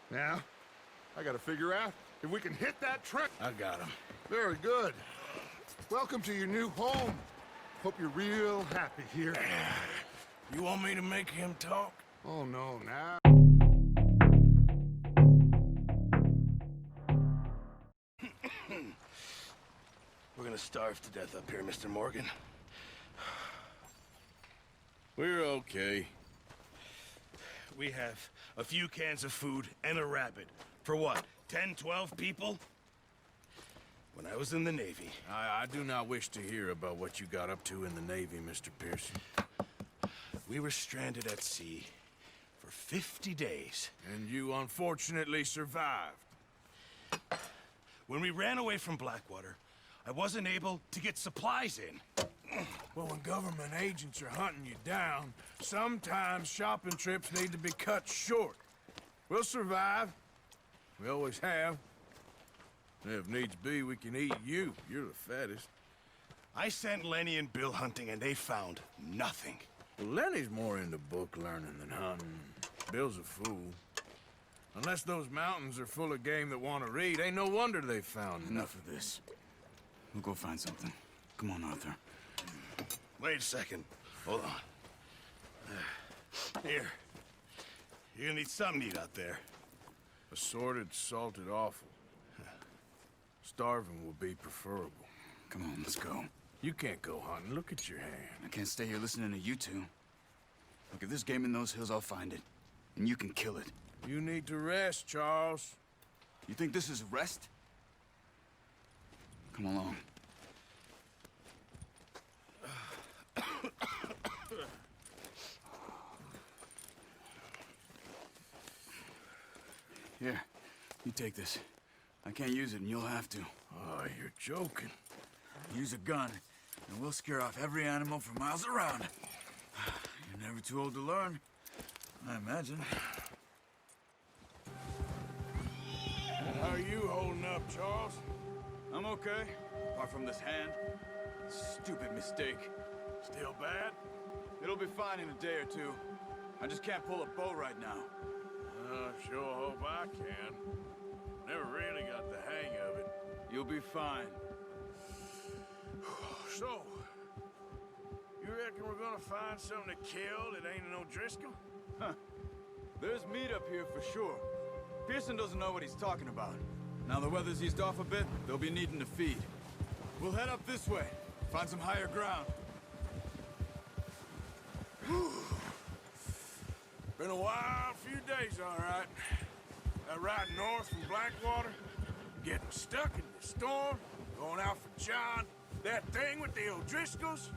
Now, I gotta figure out if we can hit that train. I got him. Very good. Welcome to your new home. Hope you're real happy here. You want me to make him talk? Oh, no, now. We're gonna starve to death up here, Mr. Morgan. We're okay. We have a few cans of food and a rabbit. For what, 10, 12 people? When I was in the Navy... I do not wish to hear about what you got up to in the Navy, Mr. Pearson. We were stranded at sea for 50 days. And you unfortunately survived. When we ran away from Blackwater, I wasn't able to get supplies in. Well, when government agents are hunting you down, sometimes shopping trips need to be cut short. We'll survive. We always have. And if needs be, we can eat you. You're the fattest. I sent Lenny and Bill hunting, and they found nothing. Well, Lenny's more into book learning than hunting. Bill's a fool. Unless those mountains are full of game that want to read, ain't no wonder they found Enough of this. We'll go find something. Come on, Arthur. Wait a second. Hold on. Here. You're gonna need something to eat out there. assorted, salted offal. Starving will be preferable. Come on, let's go. You can't go hunting. Look at your hand. I can't stay here listening to you two. Look, if there's game in those hills, I'll find it. And you can kill it. You need to rest, Charles. You think this is rest? Come along. Here, you take this. I can't use it, and you'll have to. Oh, you're joking. Use a gun, and we'll scare off every animal for miles around. You're never too old to learn, I imagine. How are you holding up, Charles? I'm okay, apart from this hand. Stupid mistake. Still bad? It'll be fine in a day or two. I just can't pull a bow right now. Sure hope I can. Never really got the hang of it. You'll be fine. So, you reckon we're gonna find something to kill that ain't no Driscoll? Huh. There's meat up here for sure. Pearson doesn't know what he's talking about. Now the weather's eased off a bit, they'll be needing to feed. We'll head up this way, find some higher ground. Been a wild few days, all right. That ride north from Blackwater, getting stuck in the storm, going out for John, that thing with the O'Driscolls.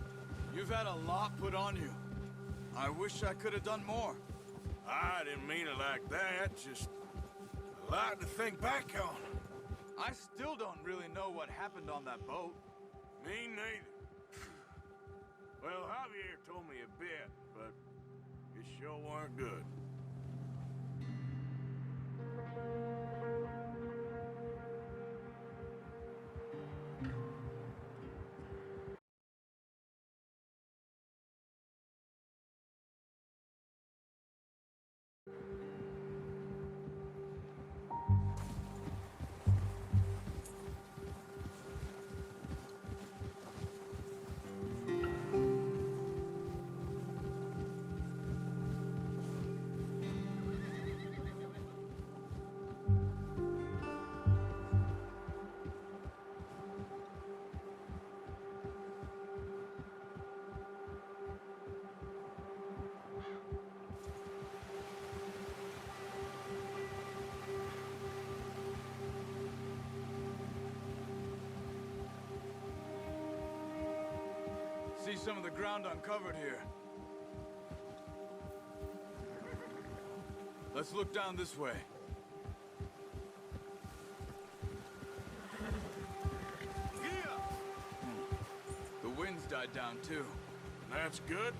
You've had a lot put on you. I wish I could have done more. I didn't mean it like that, just a lot to think back on. I still don't really know what happened on that boat. Me neither. Well, Javier told me a bit, but it sure weren't good. See some of the ground uncovered here. Let's look down this way. The wind's died down too. That's good.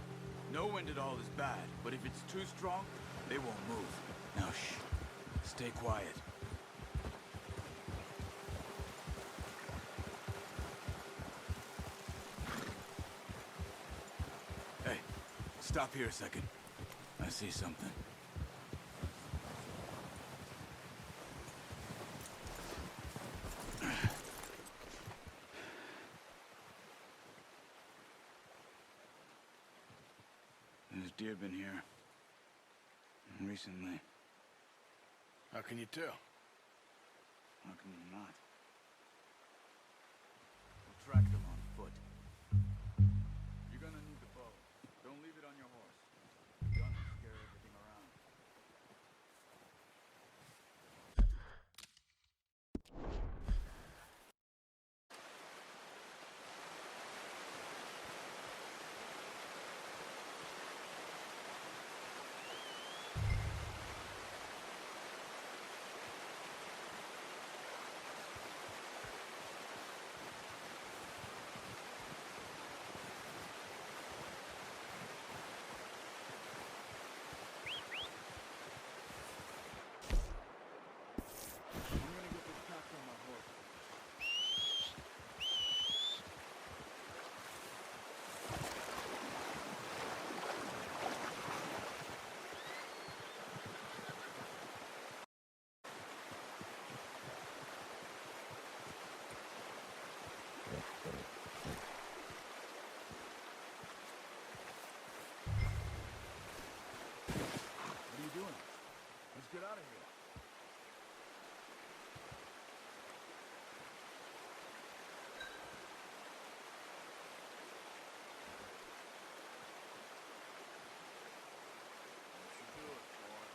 No wind at all is bad, but if it's too strong, they won't move. Now shh. Stay quiet. Hey, stop here a second. I see something. deer been here? Recently. How can you tell? How can you not? We'll track them on foot. You're gonna need the bow. Don't leave it on your horse. The gun will scare everything around. I'm gonna get this packed on my horse. What are you doing? Let's get out of here. Should do it, boy.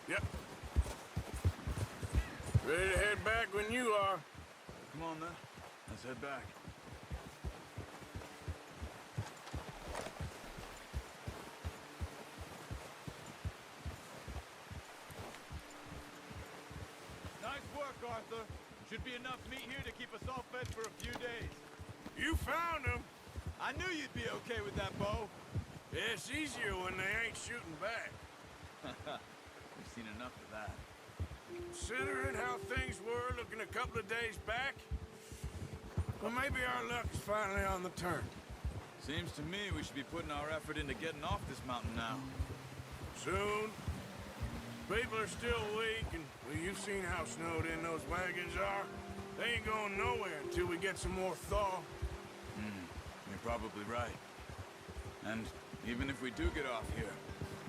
Yep. Ready to head back when you are. Come on, then. Let's head back. Nice work, Arthur. Should be enough meat here to keep us all fed for a few days. You found them. I knew you'd be okay with that bow. Yeah, it's easier when they ain't shooting back. We've seen enough of that. Considering how things were looking a couple of days back, well, maybe our luck is finally on the turn. Seems to me we should be putting our effort into getting off this mountain now. Soon. People are still weak, and well, you've seen how snowed in those wagons are. They ain't going nowhere until we get some more thaw. You're probably right. And even if we do get off here,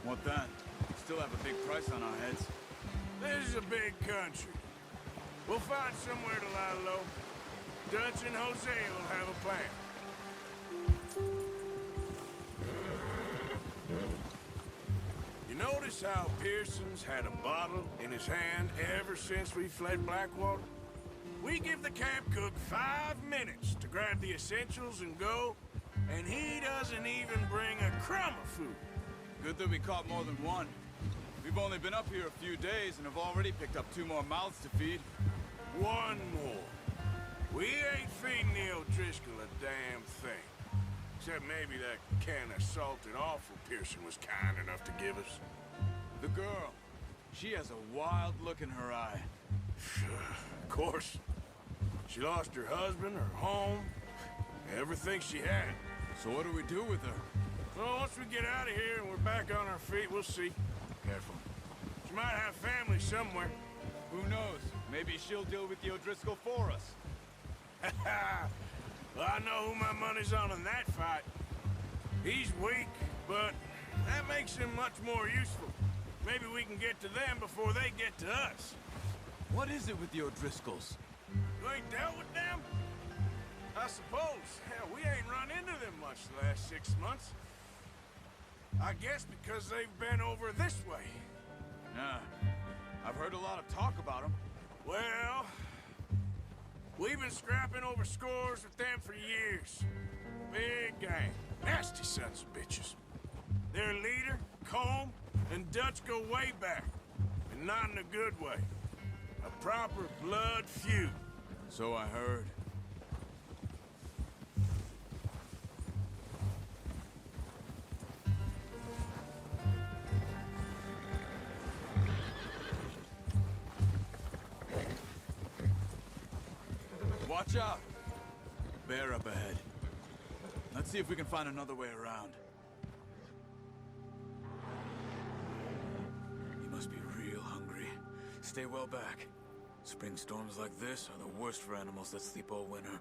what then? We still have a big price on our heads. This is a big country. We'll find somewhere to lie low. Dutch and Jose will have a plan. You notice how Pearson's had a bottle in his hand ever since we fled Blackwater? We give the camp cook 5 minutes to grab the essentials and go, and he doesn't even bring a crumb of food. Good that we caught more than one. We've only been up here a few days and have already picked up 2 more mouths to feed. One more. We ain't feeding the O'Driscoll a damn thing. Except maybe that can of salted offal Pearson was kind enough to give us. The girl. She has a wild look in her eye. Of course. She lost her husband, her home, everything she had. So what do we do with her? Well, once we get out of here and we're back on our feet, we'll see. Careful. She might have family somewhere. Who knows? Maybe she'll deal with the O'Driscoll for us. Well, I know who my money's on in that fight. He's weak, but that makes him much more useful. Maybe we can get to them before they get to us. What is it with the O'Driscolls? You ain't dealt with them? I suppose. Hell, we ain't run into them much the last 6 months. I guess because they've been over this way. Yeah. I've heard a lot of talk about them. Well, we've been scrapping over scores with them for years. Big gang. Nasty sons of bitches. Their leader, Combe, and Dutch go way back. And not in a good way. A proper blood feud. So I heard. Watch out! Bear up ahead. Let's see if we can find another way around. You must be real hungry. Stay well back. Spring storms like this are the worst for animals that sleep all winter.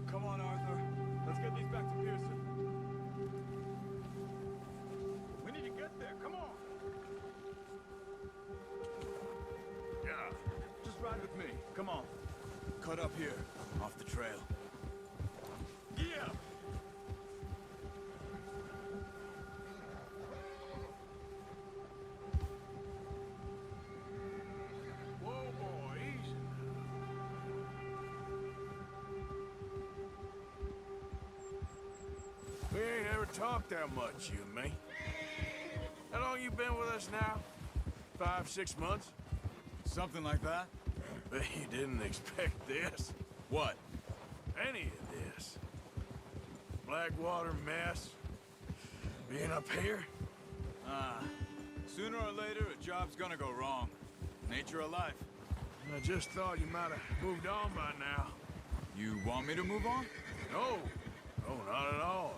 Come on, Arthur. Let's get these back to Pearson. We need to get there. Come on. Yeah. Just ride with me. Come on. Cut up here, off the trail. Yeah. Whoa, boy, easy. We ain't ever talked that much, you and me. How long you been with us now? 5, 6 months? Something like that? But you didn't expect this. What? Any of this. Blackwater mess. Being up here. Sooner or later, a job's gonna go wrong. Nature of life. I just thought you might have moved on by now. You want me to move on? No. No, not at all.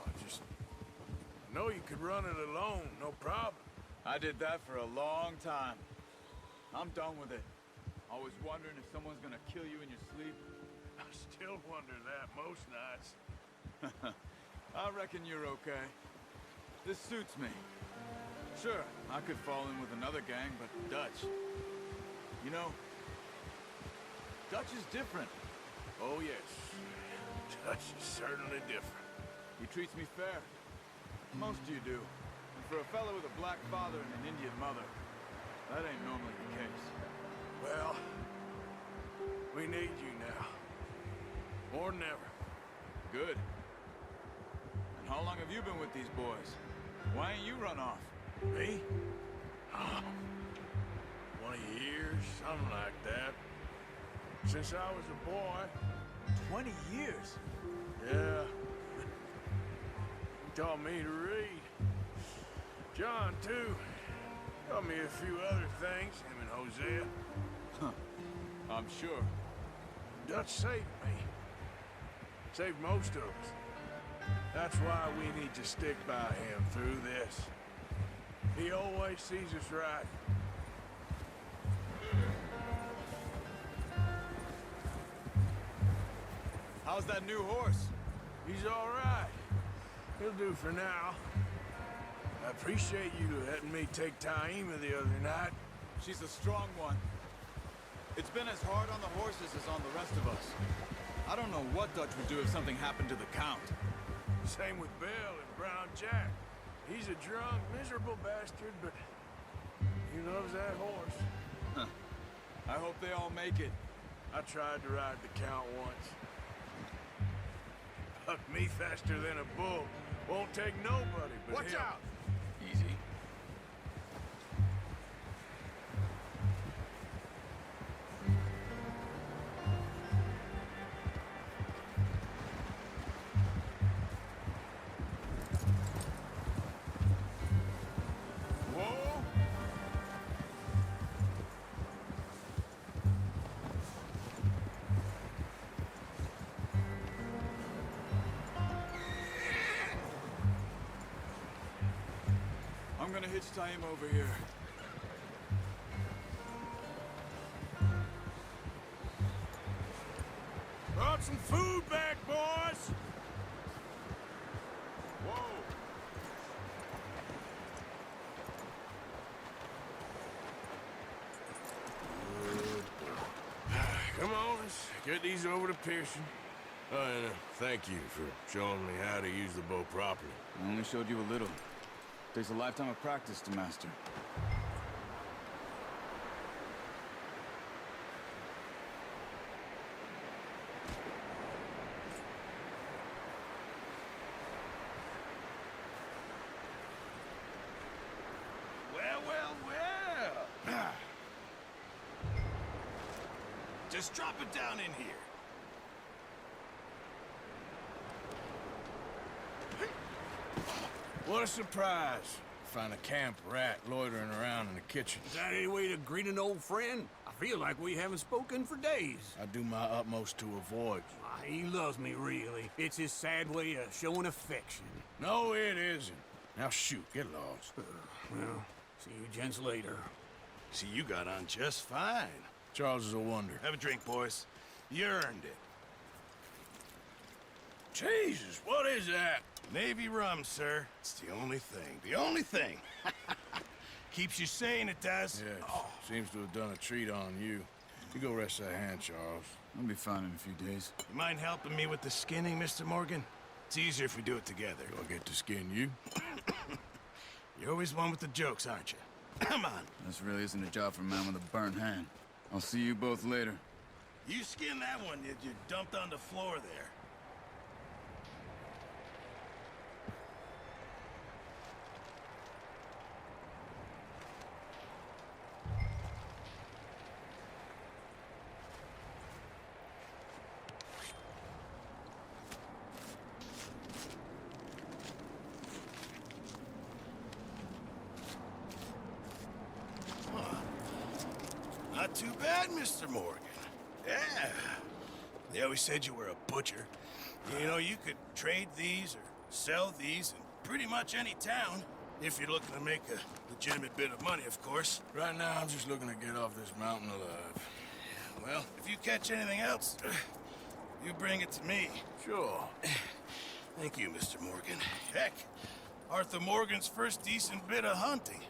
I know you could run it alone, no problem. I did that for a long time. I'm done with it. Always wondering if someone's gonna kill you in your sleep. I still wonder that most nights. I reckon you're okay. This suits me. Sure, I could fall in with another gang, but Dutch... You know, Dutch is different. Oh, yes. Dutch is certainly different. He treats me fair. Most of you do. And for a fellow with a black father and an Indian mother, that ain't normally the case. Well, we need you now. More than ever. Good. And how long have you been with these boys? Why ain't you run off? Me? Oh, 20 years, something like that. Since I was a boy. 20 years? Yeah. He taught me to read. John, too. Taught me a few other things, him and Hosea. I'm sure. Dutch saved me. Saved most of us. That's why we need to stick by him through this. He always sees us right. How's that new horse? He's all right. He'll do for now. I appreciate you letting me take Taima the other night. She's a strong one. It's been as hard on the horses as on the rest of us. I don't know what Dutch would do if something happened to the Count. Same with Bill and Brown Jack. He's a drunk, miserable bastard, but he loves that horse. I hope they all make it. I tried to ride the Count once. Bucked me faster than a bull. Won't take nobody but Watch him. out! Easy. Whoa! I'm gonna hitch Taima over here. Brought some food back, boys! Whoa! Come on, let's get these over to Pearson. Oh, and thank you for showing me how to use the bow properly. I only showed you a little. Takes a lifetime of practice to master. Well, well, well. Just drop it down in here. What a surprise. Find a camp rat loitering around in the kitchen. Is that any way to greet an old friend? I feel like we haven't spoken for days. I do my utmost to avoid you. He loves me, really. It's his sad way of showing affection. No, it isn't. Now shoot, get lost. Well, see you gents later. See, you got on just fine. Charles is a wonder. Have a drink, boys. You earned it. Jesus, what is that? Navy rum, sir. It's the only thing. The only thing. Keeps you sane, it does. Yes, seems to have done a treat on you. You go rest that hand, Charles. I'll be fine in a few days. You mind helping me with the skinning, Mr. Morgan? It's easier if we do it together. Do I get to skin you? You're always one with the jokes, aren't you? Come on. This really isn't a job for a man with a burnt hand. I'll see you both later. You skin that one that you dumped on the floor there. Not too bad, Mr. Morgan. Yeah. They always said you were a butcher. You know, you could trade these or sell these in pretty much any town. If you're looking to make a legitimate bit of money, of course. Right now, I'm just looking to get off this mountain alive. Well, if you catch anything else, you bring it to me. Sure. Thank you, Mr. Morgan. Heck, Arthur Morgan's first decent bit of hunting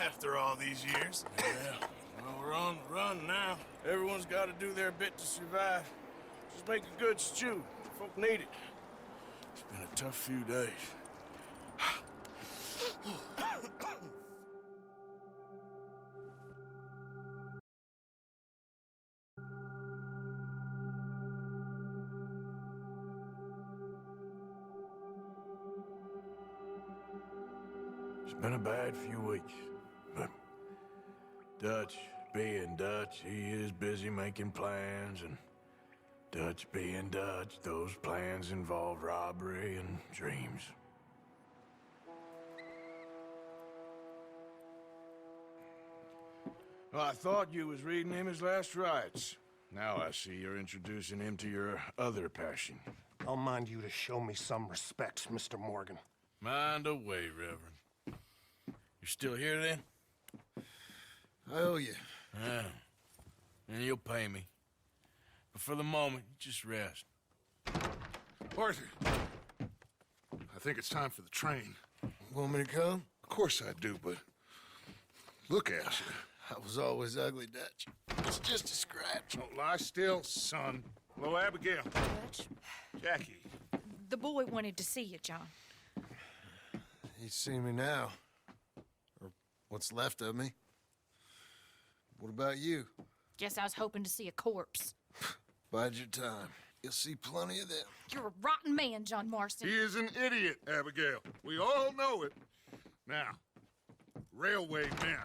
after all these years. Yeah. Well, we're on the run now. Everyone's got to do their bit to survive. Just make a good stew. Folk need it. It's been a tough few days. It's been a bad few weeks, but Dutch being Dutch, he is busy making plans, and Dutch being Dutch, those plans involve robbery and dreams. Well, I thought you was reading him his last rites. Now I see you're introducing him to your other passion. I'll mind you to show me some respect, Mr. Morgan. Mind away, Reverend. You still here, then? I owe you. Yeah. And you'll pay me. But for the moment, just rest. Arthur, I think it's time for the train. Want me to come? Of course I do, but look at you. I was always ugly, Dutch. It's just a scratch. Don't lie still, son. Hello, Abigail. Dutch, Jackie. the boy wanted to see you, John. He's seen me now. Or what's left of me. What about you? Guess I was hoping to see a corpse. Bide your time. You'll see plenty of them. You're a rotten man, John Marston. He is an idiot, Abigail. We all know it. Now, railway men.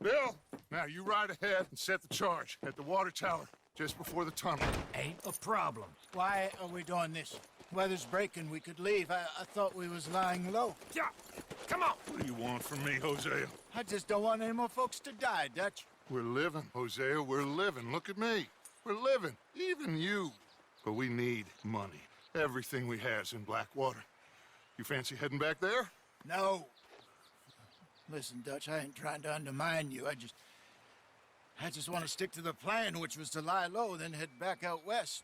Bill, now you ride ahead and set the charge at the water tower just before the tunnel. Ain't a problem. Why are we doing this? Weather's breaking. We could leave. I thought we was lying low. Yeah, come on. What do you want from me, Hosea? I just don't want any more folks to die, Dutch. We're living, Hosea. We're living. Look at me. We're living. Even you. But we need money. Everything we has in Blackwater. You fancy heading back there? No. Listen, Dutch, I ain't trying to undermine you. I just want to stick to the plan, which was to lie low, then head back out west.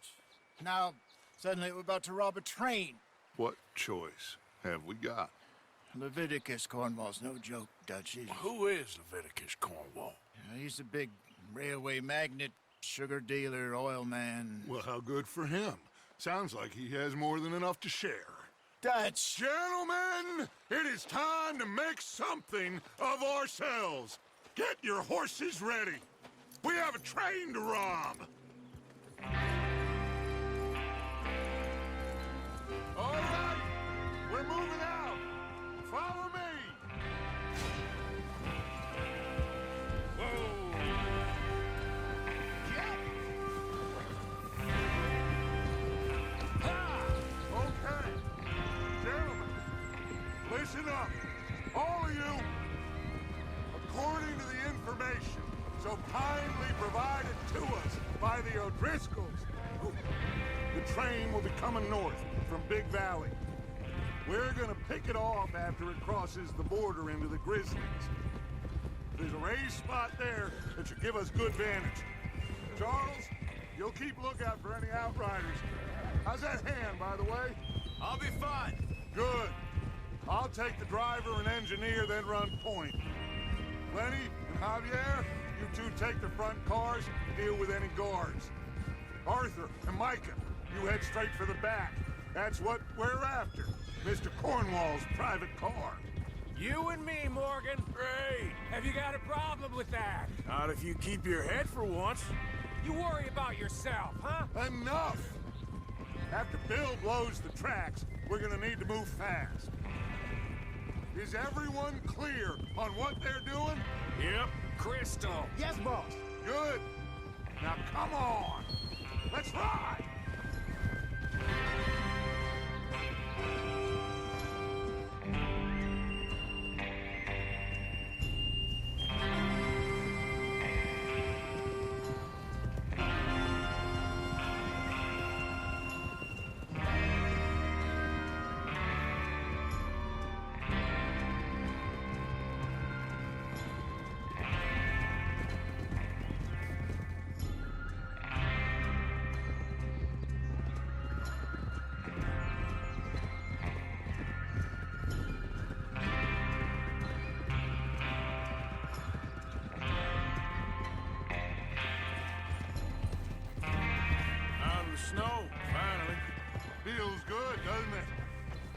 Now, suddenly we're about to rob a train. What choice have we got? Leviticus Cornwall's no joke, Dutch. Who is Leviticus Cornwall? He's a big railway magnate, sugar dealer, oil man. Well, how good for him. Sounds like he has more than enough to share. Dutch! Gentlemen, it is time to make something of ourselves. Get your horses ready. We have a train to rob. All right, we're moving out. Follow me. Whoa. Okay. Gentlemen, Listen up, all of you. According to the information so kindly provided to us by the O'Driscolls, the train will be coming north from Big Valley. We're gonna pick it off after it crosses the border into the Grizzlies. There's a raised spot there that should give us good vantage. Charles, you'll keep lookout for any outriders. How's that hand, by the way? I'll be fine. Good. I'll take the driver and engineer, then run point. Lenny and Javier, you two take the front cars and deal with any guards. Arthur and Micah, you head straight for the back. That's what we're after. Mr. Cornwall's private car. You and me, Morgan. Great. Have you got a problem with that? Not if you keep your head for once. You worry about yourself, huh? Enough! After Bill blows the tracks, we're gonna need to move fast. Is everyone clear on what they're doing? Yep. Crystal. Yes, boss. Good. Now come on. Let's ride! Snow, finally. Feels good, doesn't it?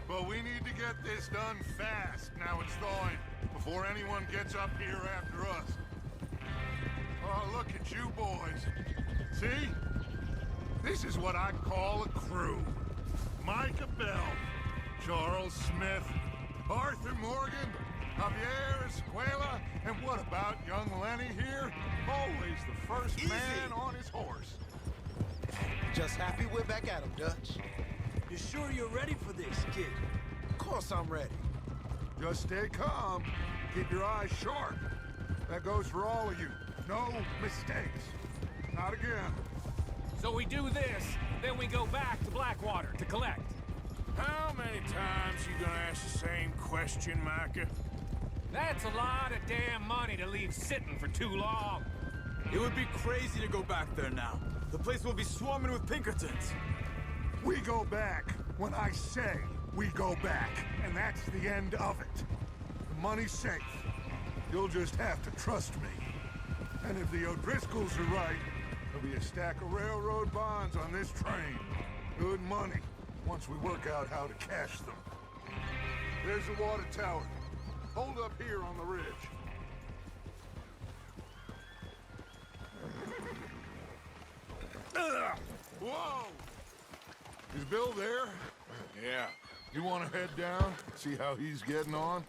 But we need to get this done fast now it's thawing, before anyone gets up here after us. Oh, look at you boys. See? This is what I call a crew. Micah Bell, Charles Smith, Arthur Morgan, Javier Escuela, and what about young Lenny here? Always the first man on his horse. Just happy we're back at 'em, Dutch. You sure you're ready for this, kid? Of course I'm ready. Just stay calm. Keep your eyes sharp. That goes for all of you. No mistakes. Not again. So we do this, then we go back to Blackwater to collect. How many times you gonna ask the same question, Micah? That's a lot of damn money to leave sitting for too long. It would be crazy to go back there now. The place will be swarming with Pinkertons. We go back when I say we go back, and that's the end of it. The money's safe. You'll just have to trust me. And if the O'Driscolls are right, there'll be a stack of railroad bonds on this train. Good money, once we work out how to cash them. There's the water tower. Hold up here on the ridge. Whoa! Is Bill there? Yeah. You want to head down, see how he's getting on?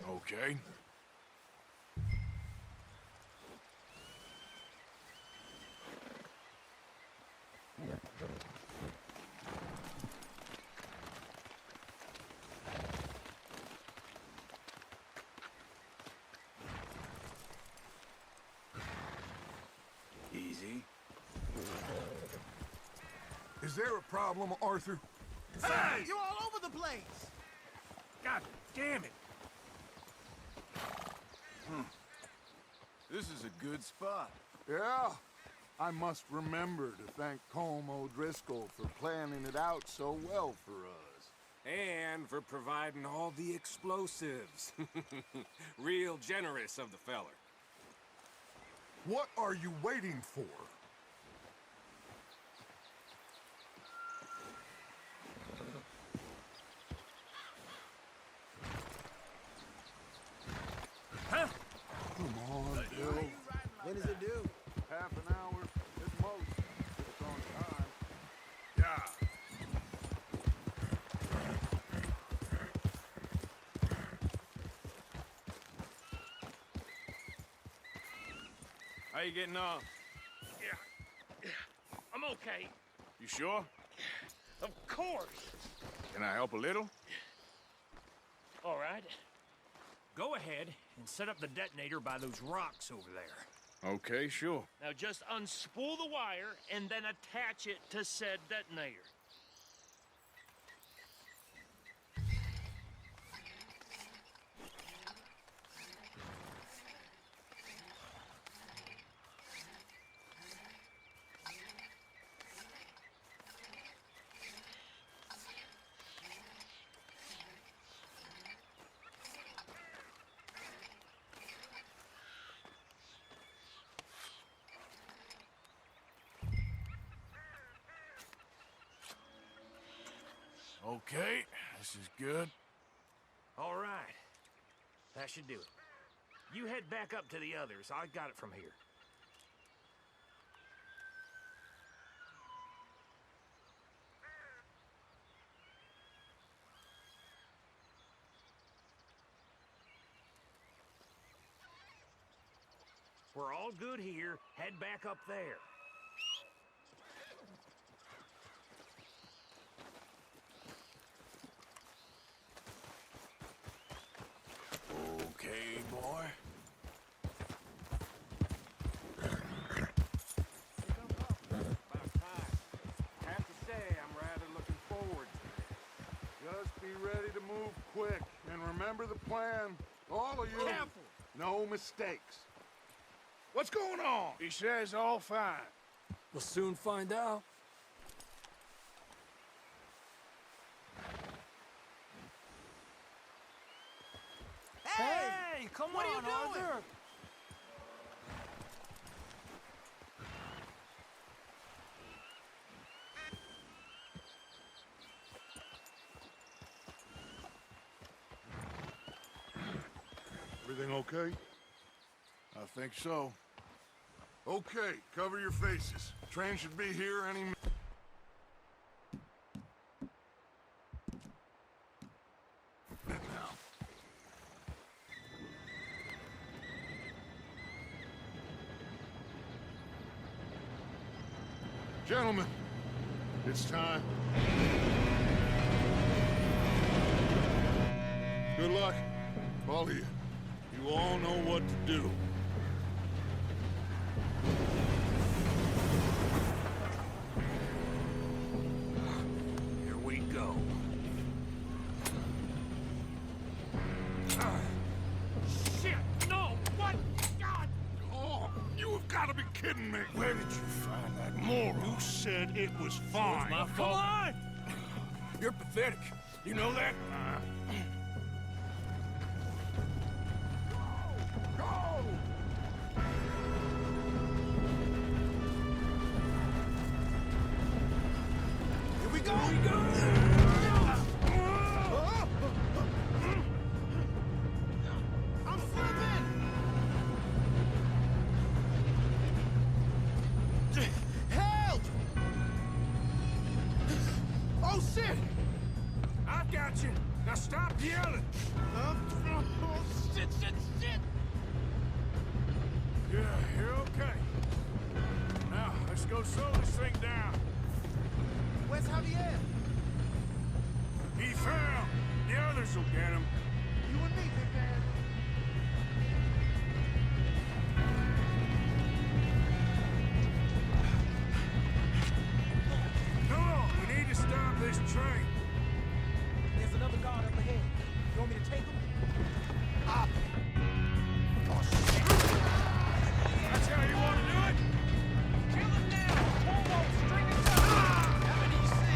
Okay. Easy. Is there a problem, Arthur? Hey! You're all over the place! God damn it. This is a good spot. Yeah. I must remember to thank Colm O'Driscoll for planning it out so well for us. And for providing all the explosives. Real generous of the feller. What are you waiting for? Huh? Come on, Bill. When does it do? Half an hour at most. If it's on time. Yeah. How you getting on? Yeah. I'm okay. You sure? Of course. Can I help a little? All right. right. Go ahead and set up the detonator by those rocks over there. Okay, sure. Now just unspool the wire and then attach it to said detonator. Okay, this is good. All right. That should do it. You head back up to the others. I got it from here. We're all good here. Head back up there. Okay, boy. About time. Have to say, I'm rather looking forward to it. Just be ready to move quick. And remember the plan. All of you. Careful. No mistakes. What's going on? He says all fine. We'll soon find out. Hey, come what on, are you doing? Arthur. Everything okay? I think so. Okay, cover your faces. Train should be here any minute. Now. Gentlemen, it's time. Good luck, all of you. You all know what to do. Here we go. Shit! No! What? God! Oh, you have got to be kidding me. Where did you find that moron? You said it was fine. My Come fault. on! You're pathetic. You know that? Go! Here we go! I'm slipping! Help! Oh, shit! I've got you. Now stop yelling. Oh, shit, shit, shit! Yeah, you're okay. Now, let's go slow this thing down. Where's Javier? He fell. The others will get him. You and me, big man. Come on, we need to stop this train. There's another guard up ahead. You want me to take him? That's how you want to do it? Kill him now! Whoa, string it up! Have an easy.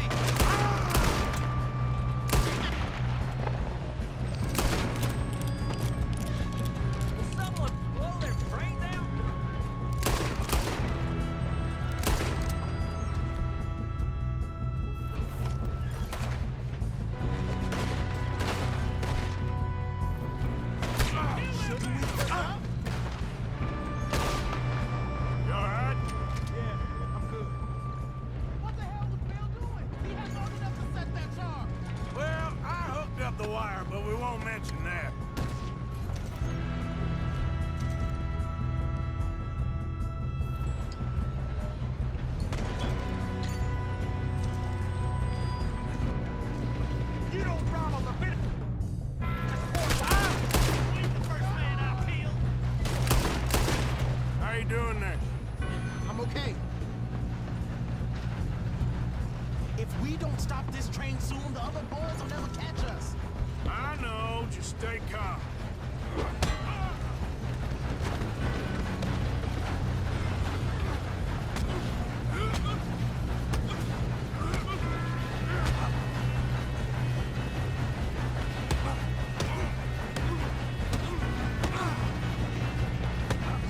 Stay calm.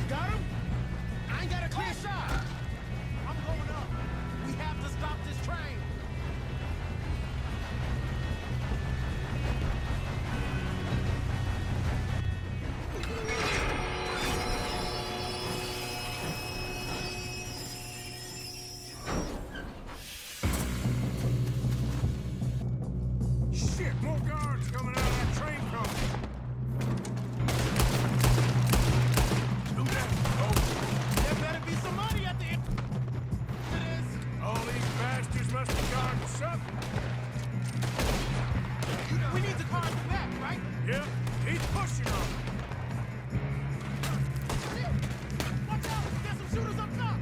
Got him? I ain't got a clear shot. I'm going up. We have to stop this train. Shit, more guards coming out of that train car. Do that. Oh, There better be some money at the end of this. all these bastards must be guarding something. We need to climb the back, right? Yep, he's pushing on. Watch out! There's some shooters up top!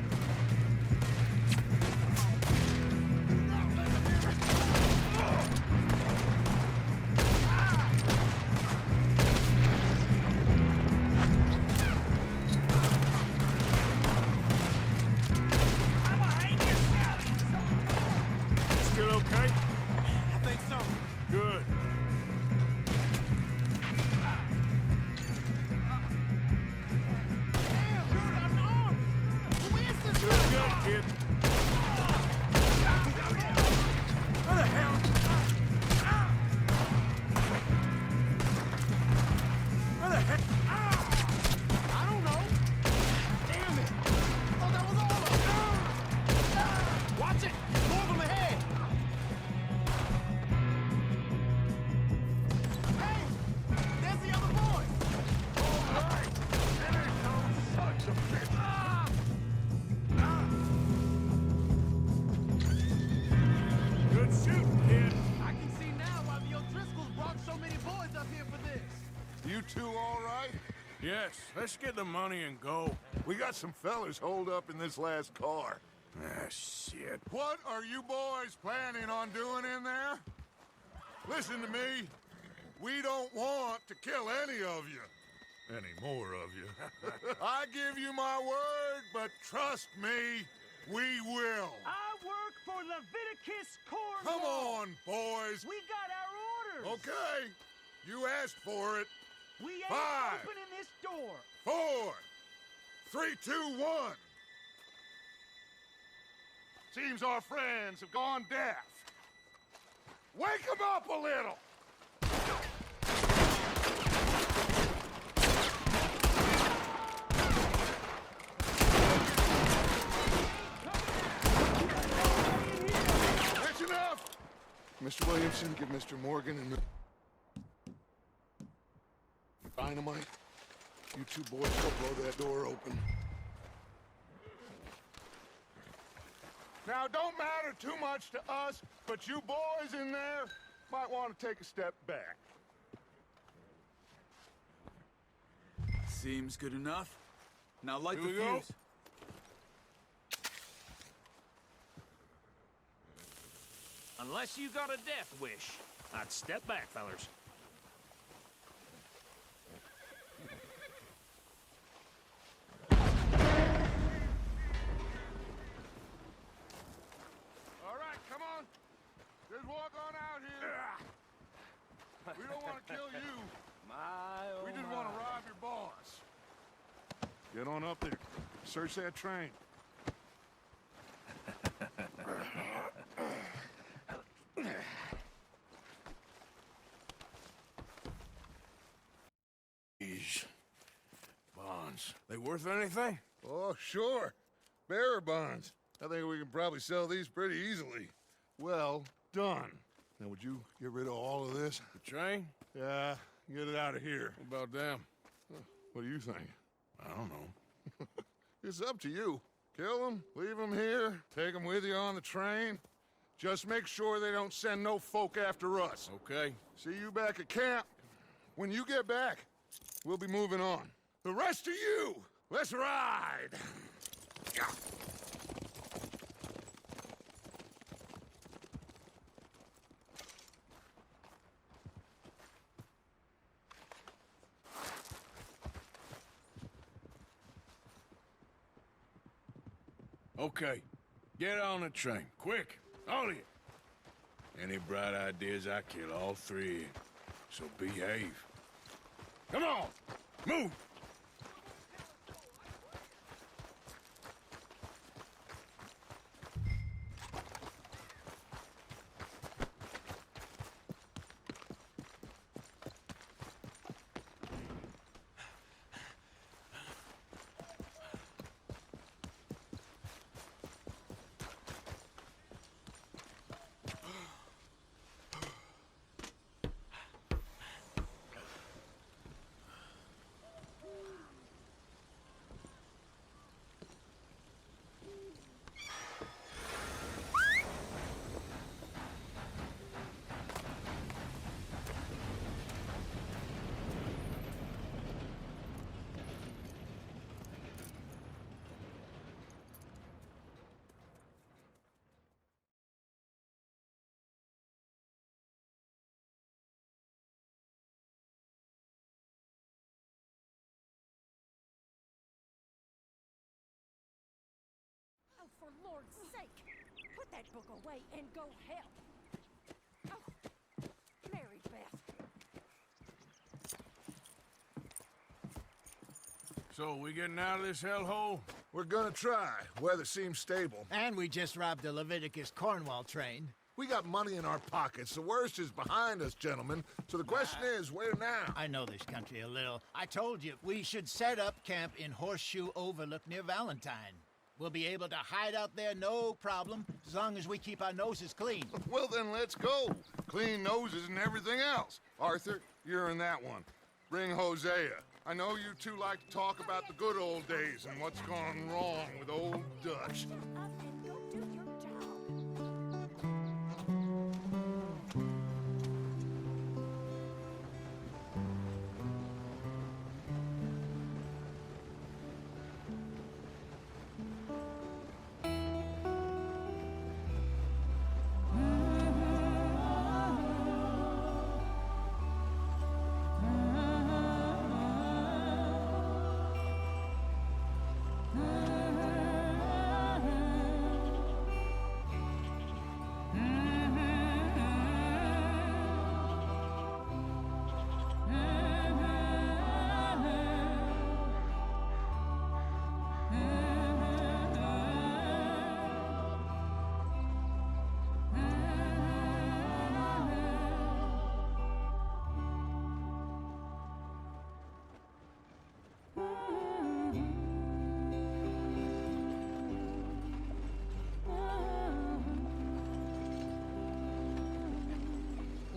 Still okay? I think so. Good. Damn, dude, I'm armed! Who is this Good guy? gun, kid. Where the hell? Where the heck? I don't know. Damn it! I thought that was all of them. Watch it! More of them ahead! Hey! There's the other boys! Good shooting, kid. I can see now why the O'Driscolls brought so many boys up here for this. You two all right? Yes, let's get the money and go. We got some fellas holed up in this last car. Ah, shit. What are you boys planning on doing in there? Listen to me. We don't want to kill any of you. Any more of you. I give you my word, but trust me, we will. I work for Leviticus Cornwall. Come on, boys. We got our orders. Okay. You asked for it. We ain't 5, opening this door. 4, 3, 2, 1. Seems our friends have gone deaf. Wake them up a little. That's enough. Mr. Williamson, give Mr. Morgan and dynamite. You two boys go blow that door open. Now, don't matter too much to us, but you boys in there might want to take a step back. Seems good enough. Now light Here the we go. fuse. Unless you got a death wish, I'd step back, fellers. All right, come on. Just walk on out here. We don't want to kill you. We just want to rob your boss. Get on up there. Search that train. These bonds, they worth anything? Oh, sure. Bearer bonds. I think we can probably sell these pretty easily. Well done. Now, would you get rid of all of this? The train? Yeah, get it out of here. What about them? What do you think? I don't know. It's up to you. Kill them, leave them here, take them with you on the train. Just make sure they don't send no folk after us. Okay. See you back at camp. When you get back, we'll be moving on. The rest of you, let's ride! Okay, get on the train, quick, all of you. Any bright ideas, I kill all three of you. So behave. Come on, move! Oh, for Lord's sake, put that book away and go help. Oh, Mary Beth. So, we getting out of this hellhole? We're gonna try. Weather seems stable. And we just robbed the Leviticus Cornwall train. We got money in our pockets. The worst is behind us, gentlemen. So the question is, where now? I know this country a little. I told you, we should set up camp in Horseshoe Overlook near Valentine. We'll be able to hide out there no problem, as long as we keep our noses clean. Well, then let's go. Clean noses and everything else. Arthur, you're in that one. Bring Hosea. I know you two like to talk about the good old days and what's gone wrong with old Dutch. Up and go do your job.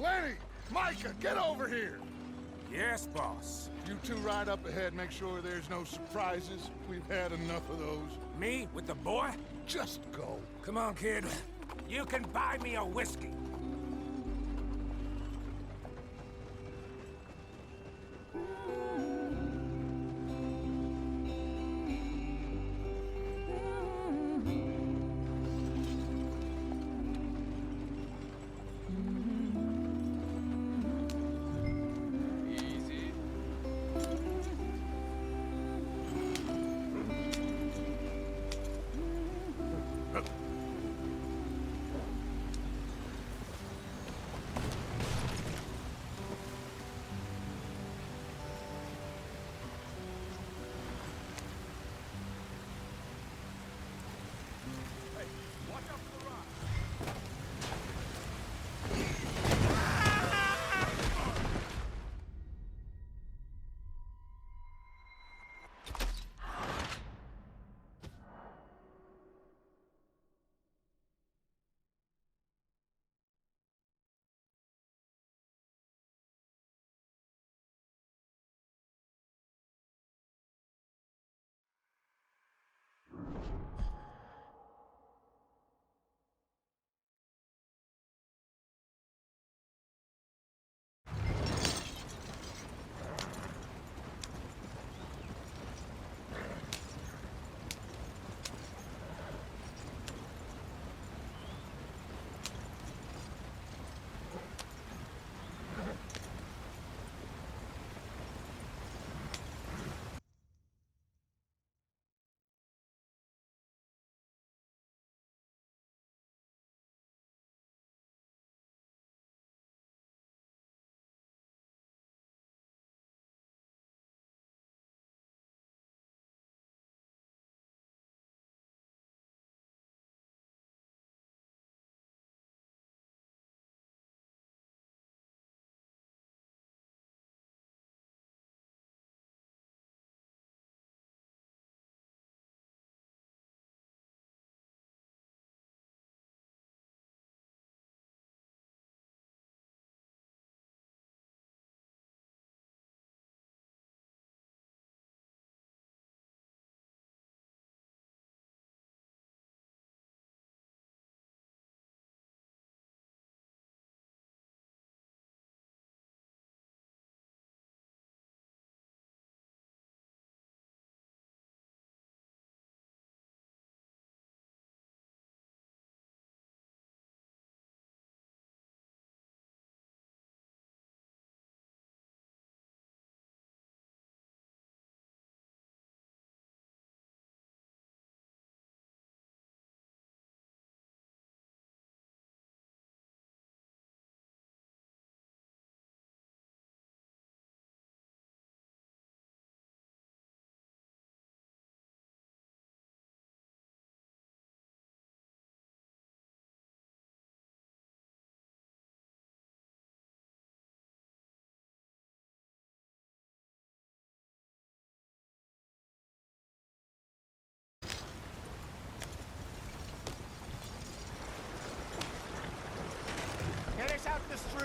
Lenny! Micah, get over here! Yes, boss. You two ride up ahead, make sure there's no surprises. We've had enough of those. Me with the boy? Just go. Come on, kid. You can buy me a whiskey.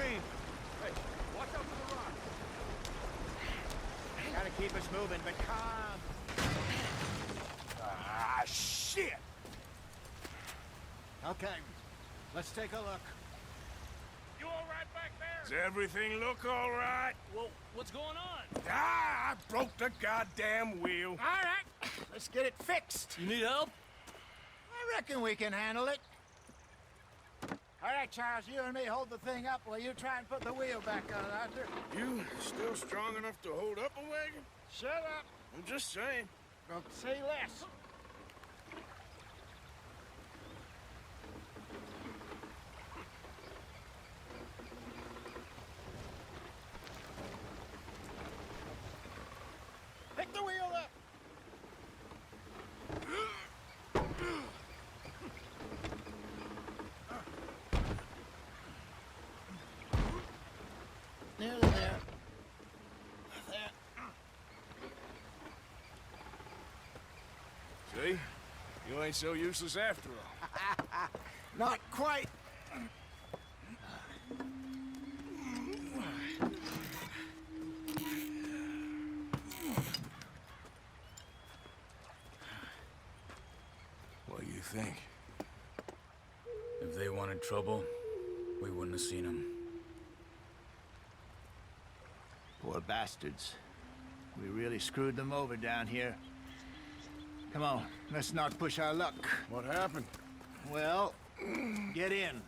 stream. Hey, watch out for the rock. Gotta keep us moving, but calm. Ah, shit! Okay, let's take a look. You all right back there? Does everything look all right? Well, what's going on? Ah, I broke the goddamn wheel. All right, let's get it fixed. You need help? I reckon we can handle it. All right, Charles, you and me hold the thing up while you try and put the wheel back on, Arthur. You still strong enough to hold up a wagon? Shut up. I'm just saying. Don't say less. Pick the wheel up. Nearly there. There. See? You ain't so useless after all. Not quite. What do you think? If they wanted trouble, we wouldn't have seen them. Poor bastards. We really screwed them over down here. Come on, let's not push our luck. What happened? Well, get in.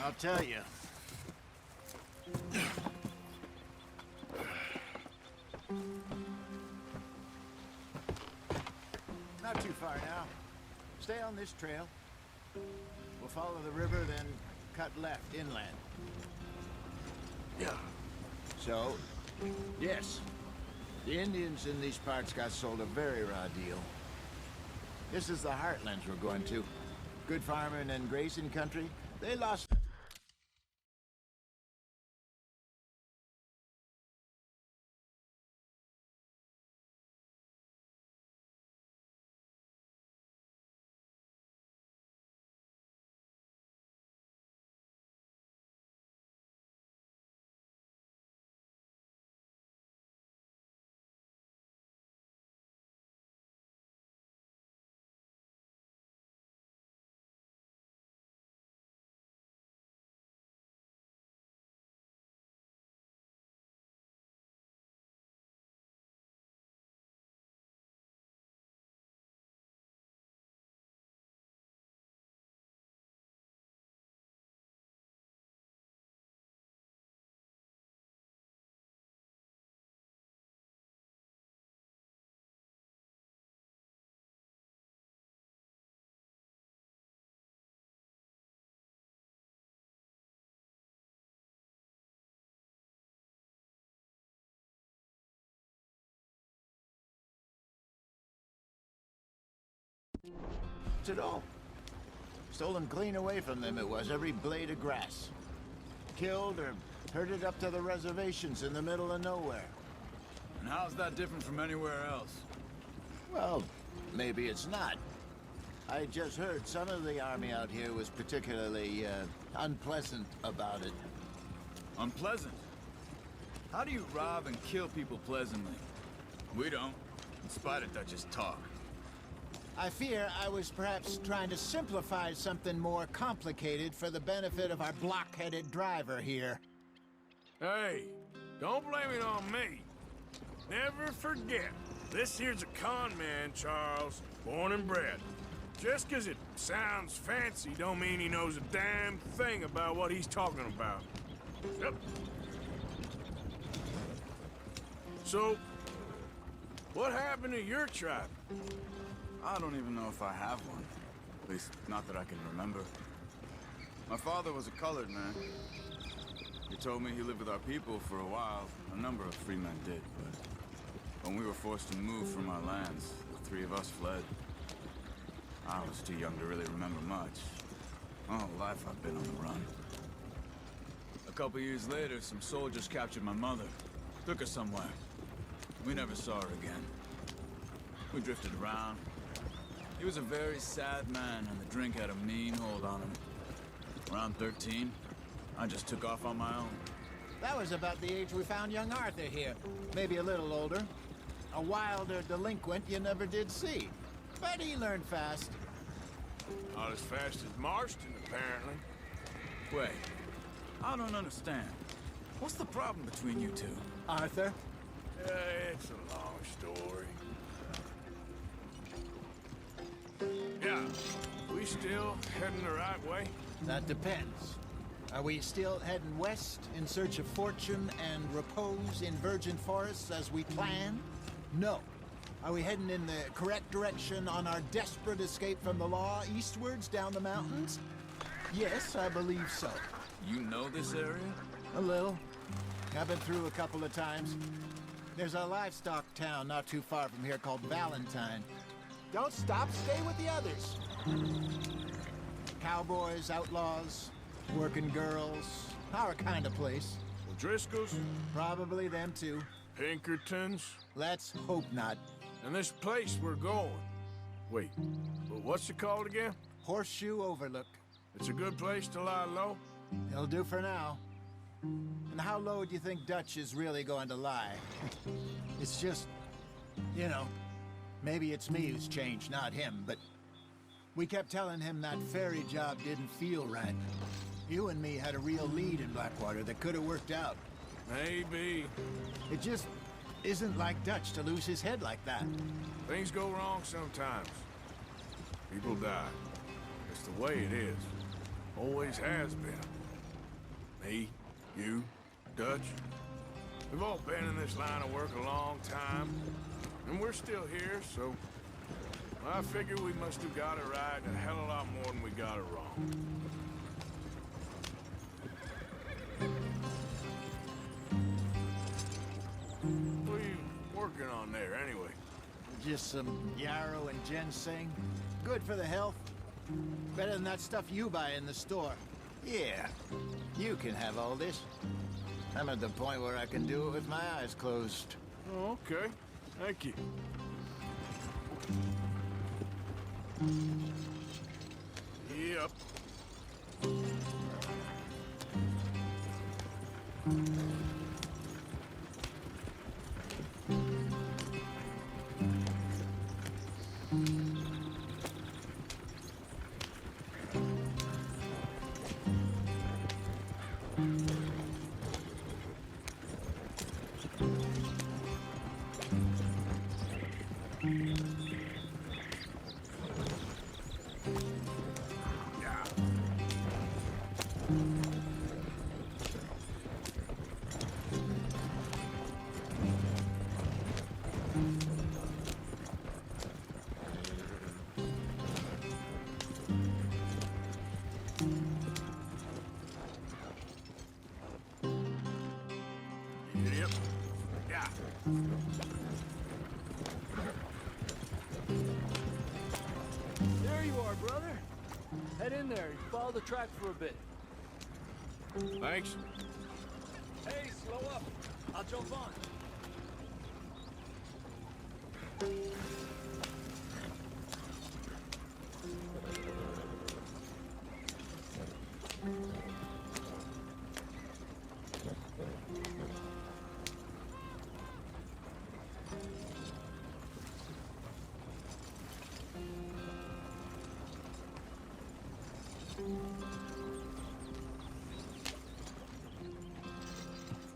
I'll tell you. Not too far now. Stay on this trail. We'll follow the river, then cut left inland. Yeah. So, yes, the Indians in these parts got sold a very raw deal. This is the heartlands we're going to. Good farming and grazing country. They lost... At all. Stolen clean away from them it was, every blade of grass. Killed or herded up to the reservations in the middle of nowhere. And how's that different from anywhere else? Well, maybe it's not. I just heard some of the army out here was particularly, unpleasant about it. Unpleasant? How do you rob and kill people pleasantly? We don't, in spite of Dutch's talk. I fear I was perhaps trying to simplify something more complicated for the benefit of our block-headed driver here. Hey, don't blame it on me. Never forget, this here's a con man, Charles. Born and bred. Just 'cause it sounds fancy don't mean he knows a damn thing about what he's talking about. Yep. So, what happened to your tribe? I don't even know if I have one. At least, not that I can remember. My father was a colored man. He told me he lived with our people for a while. A number of free men did, but when we were forced to move from our lands, the three of us fled. I was too young to really remember much. My whole life I've been on the run. A couple years later, some soldiers captured my mother. Took her somewhere. We never saw her again. We drifted around. He was a very sad man, and the drink had a mean hold on him. Around 13, I just took off on my own. That was about the age we found young Arthur here. Maybe a little older. A wilder delinquent you never did see. But he learned fast. Not as fast as Marston, apparently. Wait, I don't understand. What's the problem between you two? Arthur? It's a long story. Yeah, we still heading the right way? That depends. Are we still heading west in search of fortune and repose in virgin forests as we planned? No. Are we heading in the correct direction on our desperate escape from the law eastwards down the mountains? Yes, I believe so. You know this area? A little. I've been through a couple of times. There's a livestock town not too far from here called Valentine. Don't stop, stay with the others. Cowboys, outlaws, working girls, our kind of place. Driscoll's? Probably them too. Pinkertons? Let's hope not. And this place we're going. Wait, but what's it called again? Horseshoe Overlook. It's a good place to lie low? It'll do for now. And how low do you think Dutch is really going to lie? It's just, you know, maybe it's me who's changed, not him, but we kept telling him that ferry job didn't feel right. You and me had a real lead in Blackwater that could have worked out. Maybe. It just isn't like Dutch to lose his head like that. Things go wrong sometimes. People die. It's the way it is. Always has been. Me, you, Dutch. We've all been in this line of work a long time. And we're still here, so I figure we must have got it right a hell of a lot more than we got it wrong. What are you working on there, anyway? Just some yarrow and ginseng. Good for the health. Better than that stuff you buy in the store. Yeah, you can have all this. I'm at the point where I can do it with my eyes closed. Oh, okay. Thank you. Yep. Yep. Yeah. There you are, brother. Head in there. Follow the track for a bit. Thanks. Hey, slow up. I'll jump on.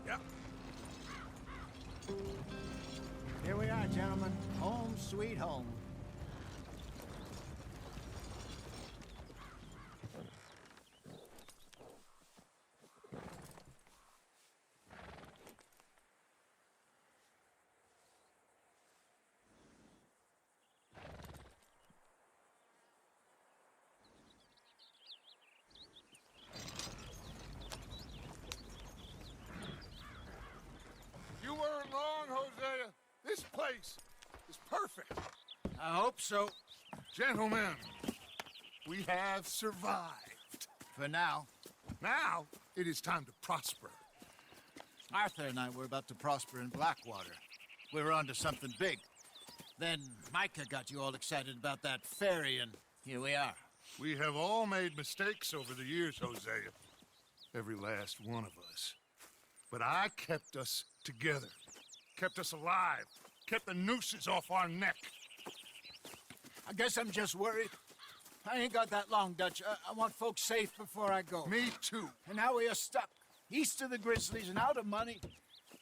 Yep. Here we are, gentlemen. Home sweet home. You weren't wrong, Hosea. This place is perfect. I hope so. Gentlemen, we have survived. For now. Now, it is time to prosper. Arthur and I were about to prosper in Blackwater. We were onto something big. Then Micah got you all excited about that ferry, and here we are. We have all made mistakes over the years, Hosea. every last one of us. But I kept us together, kept us alive, kept the nooses off our neck. I guess I'm just worried. I ain't got that long, Dutch. I want folks safe before I go. Me too. And now we are stuck, east of the Grizzlies and out of money,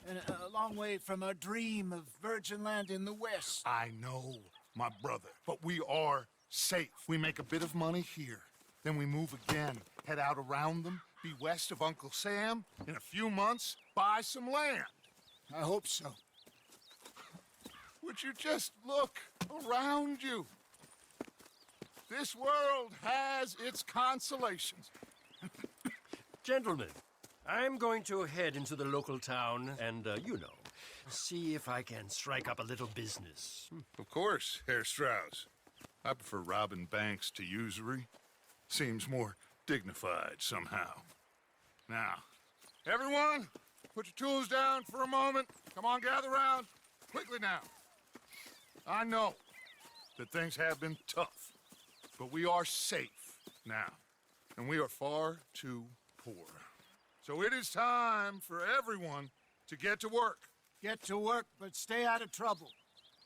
and a long way from our dream of virgin land in the west. I know, my brother, but we are safe. We make a bit of money here, then we move again, head out around them, be west of Uncle Sam, in a few months, buy some land. I hope so. Would you just look around you? This world has its consolations. Gentlemen, I'm going to head into the local town and, see if I can strike up a little business. Of course, Herr Strauss. I prefer robbing banks to usury. Seems more dignified somehow. Now, everyone, put your tools down for a moment. Come on, gather round. Quickly now. I know that things have been tough, but we are safe now, and we are far too poor. So it is time for everyone to get to work. Get to work, but stay out of trouble.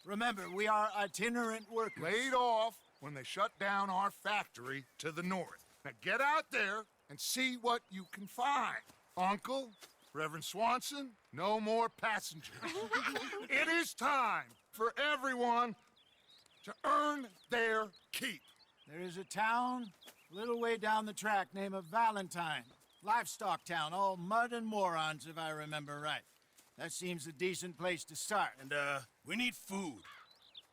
Remember, we are itinerant workers. Laid off when they shut down our factory to the north. Now get out there and see what you can find. Uncle, Reverend Swanson, no more passengers. It is time for everyone to earn their keep. There is a town a little way down the track named Valentine. Livestock town, all mud and morons, if I remember right. That seems a decent place to start. And, we need food.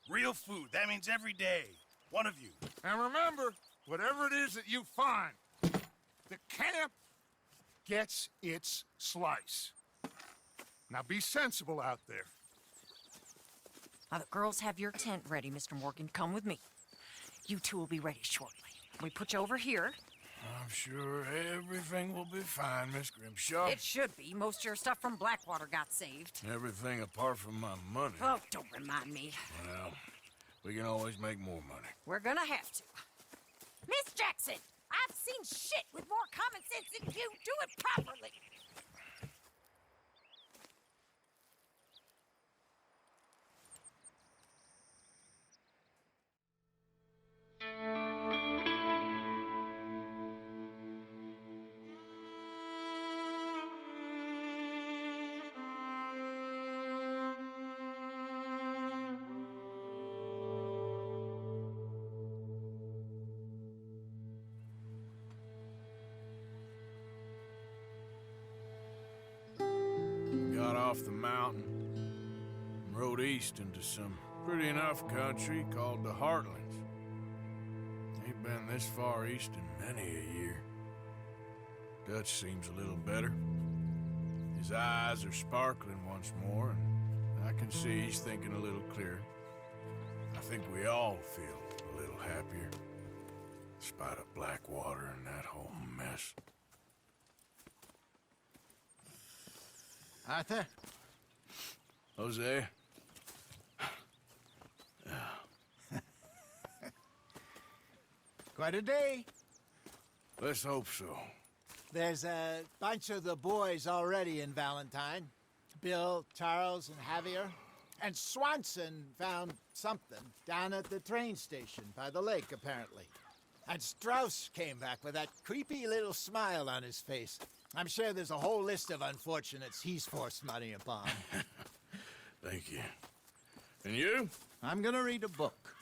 Real food. That means every day. One of you. And remember, whatever it is that you find, the camp gets its slice. Now be sensible out there. Now, the girls have your tent ready, Mr. Morgan. Come with me. You two will be ready shortly. We put you over here. I'm sure everything will be fine, Miss Grimshaw. It should be. Most of your stuff from Blackwater got saved. Everything apart from my money. Oh, don't remind me. Well, we can always make more money. We're gonna have to. Miss Jackson, I've seen shit with more common sense than you. Do it properly. Got off the mountain and rode east into some pretty enough country called the Heartlands. Ain't been this far east in many a year. Dutch seems a little better. His eyes are sparkling once more, and I can see he's thinking a little clearer. I think we all feel a little happier, in spite of Blackwater and that whole mess. Arthur? Jose? Quite a day. Let's hope so. There's a bunch of the boys already in Valentine. Bill, Charles, and Javier. And Swanson found something down at the train station by the lake, apparently. And Strauss came back with that creepy little smile on his face. I'm sure there's a whole list of unfortunates he's forced money upon. Thank you. And you? I'm gonna read a book.